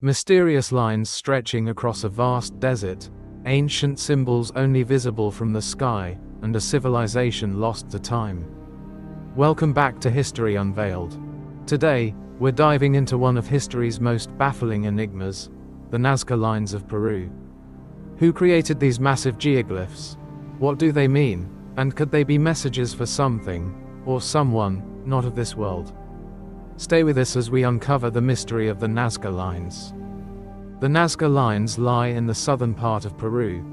Mysterious lines stretching across a vast desert, ancient symbols only visible from the sky, and a civilization lost to time. Welcome back to History Unveiled. Today, we're diving into one of history's most baffling enigmas, the Nazca Lines of Peru. Who created these massive geoglyphs? What do they mean? And could they be messages for something, or someone, not of this world? Stay with us as we uncover the mystery of the Nazca Lines. The Nazca Lines lie in the southern part of Peru,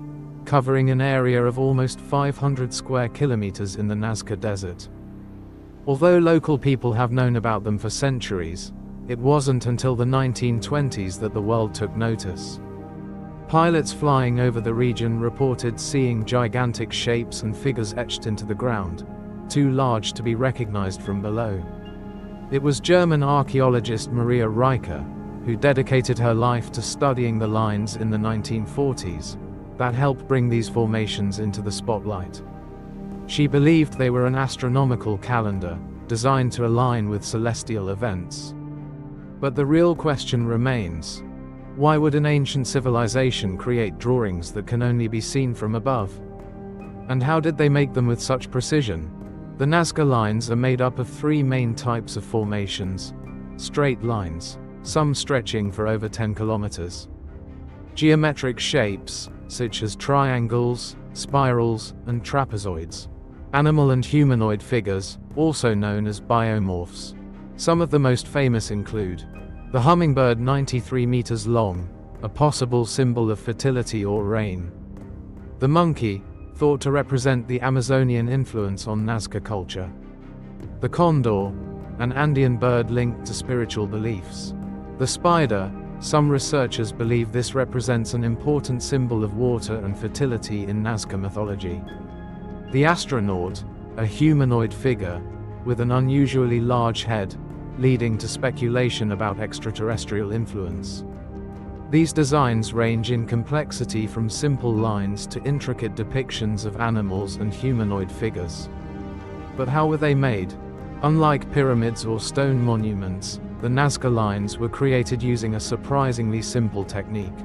covering an area of almost 500 square kilometers in the Nazca Desert. Although local people have known about them for centuries, it wasn't until the 1920s that the world took notice. Pilots flying over the region reported seeing gigantic shapes and figures etched into the ground, too large to be recognized from below. It was German archaeologist Maria Riker, who dedicated her life to studying the lines in the 1940s, that helped bring these formations into the spotlight. She believed they were an astronomical calendar, designed to align with celestial events. But the real question remains: why would an ancient civilization create drawings that can only be seen from above? And how did they make them with such precision? The Nazca Lines are made up of three main types of formations: straight lines, some stretching for over 10 kilometers; geometric shapes, such as triangles, spirals, and trapezoids; animal and humanoid figures, also known as biomorphs. Some of the most famous include the hummingbird, 93 meters long, a possible symbol of fertility or rain; the monkey, thought to represent the Amazonian influence on Nazca culture; the condor, an Andean bird linked to spiritual beliefs; the spider, some researchers believe this represents an important symbol of water and fertility in Nazca mythology; the astronaut, a humanoid figure, with an unusually large head, leading to speculation about extraterrestrial influence. These designs range in complexity from simple lines to intricate depictions of animals and humanoid figures. But how were they made? Unlike pyramids or stone monuments, the Nazca Lines were created using a surprisingly simple technique.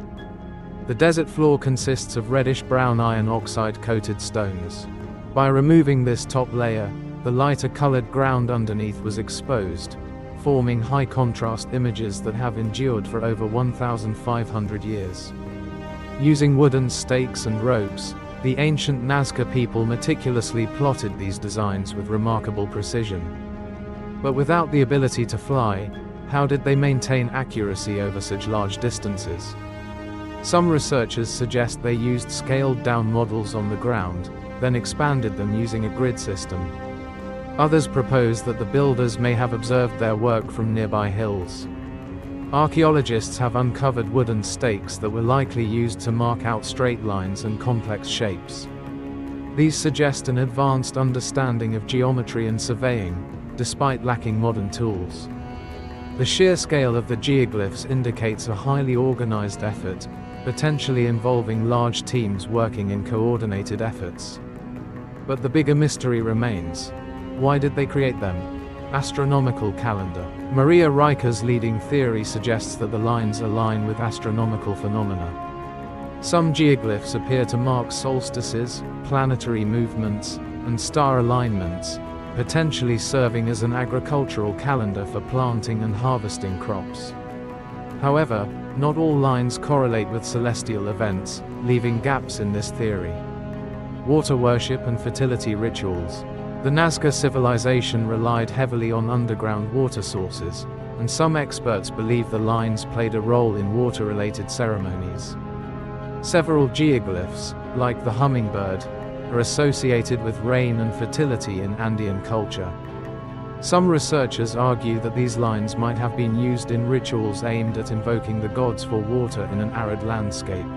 The desert floor consists of reddish-brown iron oxide-coated stones. By removing this top layer, the lighter-colored ground underneath was exposed, forming high-contrast images that have endured for over 1,500 years. Using wooden stakes and ropes, the ancient Nazca people meticulously plotted these designs with remarkable precision. But without the ability to fly, how did they maintain accuracy over such large distances? Some researchers suggest they used scaled-down models on the ground, then expanded them using a grid system. Others propose that the builders may have observed their work from nearby hills. Archaeologists have uncovered wooden stakes that were likely used to mark out straight lines and complex shapes. These suggest an advanced understanding of geometry and surveying, despite lacking modern tools. The sheer scale of the geoglyphs indicates a highly organized effort, potentially involving large teams working in coordinated efforts. But the bigger mystery remains: why did they create them? Astronomical calendar. Maria Riker's leading theory suggests that the lines align with astronomical phenomena. Some geoglyphs appear to mark solstices, planetary movements, and star alignments, potentially serving as an agricultural calendar for planting and harvesting crops. However, not all lines correlate with celestial events, leaving gaps in this theory. Water worship and fertility rituals. The Nazca civilization relied heavily on underground water sources, and some experts believe the lines played a role in water-related ceremonies. Several geoglyphs, like the hummingbird, are associated with rain and fertility in Andean culture. Some researchers argue that these lines might have been used in rituals aimed at invoking the gods for water in an arid landscape.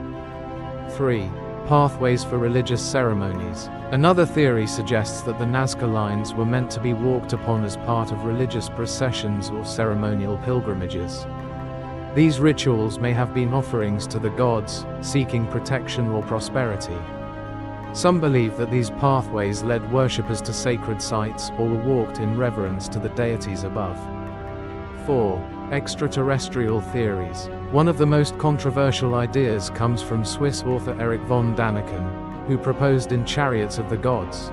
3. Pathways for religious ceremonies. Another theory suggests that the Nazca Lines were meant to be walked upon as part of religious processions or ceremonial pilgrimages. These rituals may have been offerings to the gods, seeking protection or prosperity. Some believe that these pathways led worshippers to sacred sites or were walked in reverence to the deities above. 4. Extraterrestrial theories. One of the most controversial ideas comes from Swiss author Erich von Däniken, who proposed in Chariots of the Gods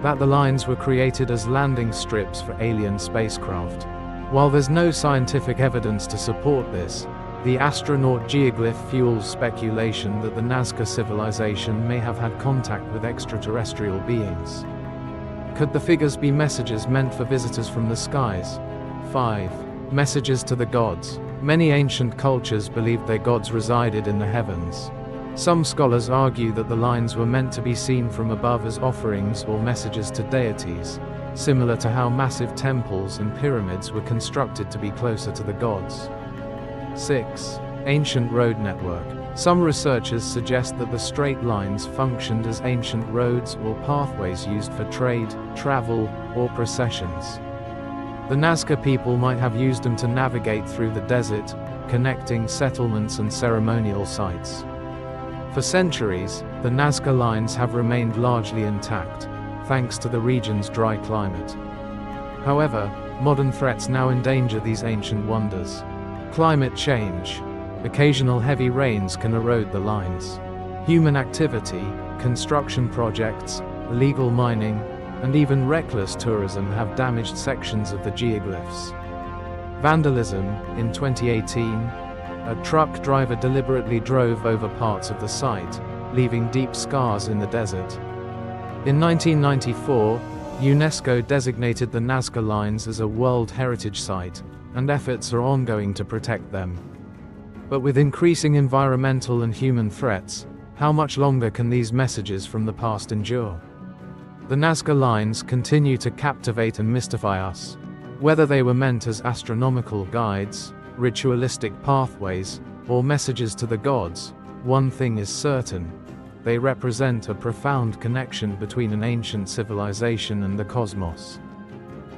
that the lines were created as landing strips for alien spacecraft. While there's no scientific evidence to support this, the astronaut geoglyph fuels speculation that the Nazca civilization may have had contact with extraterrestrial beings. Could the figures be messages meant for visitors from the skies? 5. Messages to the gods. Many ancient cultures believed their gods resided in the heavens. Some scholars argue that the lines were meant to be seen from above as offerings or messages to deities, similar to how massive temples and pyramids were constructed to be closer to the gods. 6. Ancient road network. Some researchers suggest that the straight lines functioned as ancient roads or pathways used for trade, travel, or processions. The Nazca people might have used them to navigate through the desert, connecting settlements and ceremonial sites. For centuries, the Nazca Lines have remained largely intact, thanks to the region's dry climate. However, modern threats now endanger these ancient wonders. Climate change. Occasional heavy rains can erode the lines. Human activity, construction projects, illegal mining, and even reckless tourism have damaged sections of the geoglyphs. Vandalism. In 2018, a truck driver deliberately drove over parts of the site, leaving deep scars in the desert. In 1994, UNESCO designated the Nazca Lines as a World Heritage Site, and efforts are ongoing to protect them. But with increasing environmental and human threats, how much longer can these messages from the past endure? The Nazca Lines continue to captivate and mystify us. Whether they were meant as astronomical guides, ritualistic pathways, or messages to the gods, one thing is certain: they represent a profound connection between an ancient civilization and the cosmos.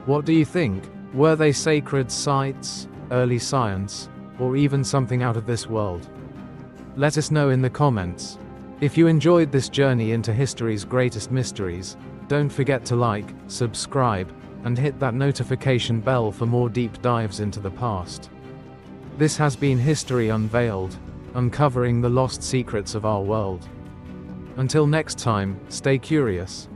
What do you think? Were they sacred sites, early science, or even something out of this world? Let us know in the comments. If you enjoyed this journey into history's greatest mysteries, don't forget to like, subscribe, and hit that notification bell for more deep dives into the past. This has been History Unveiled, uncovering the lost secrets of our world. Until next time, stay curious.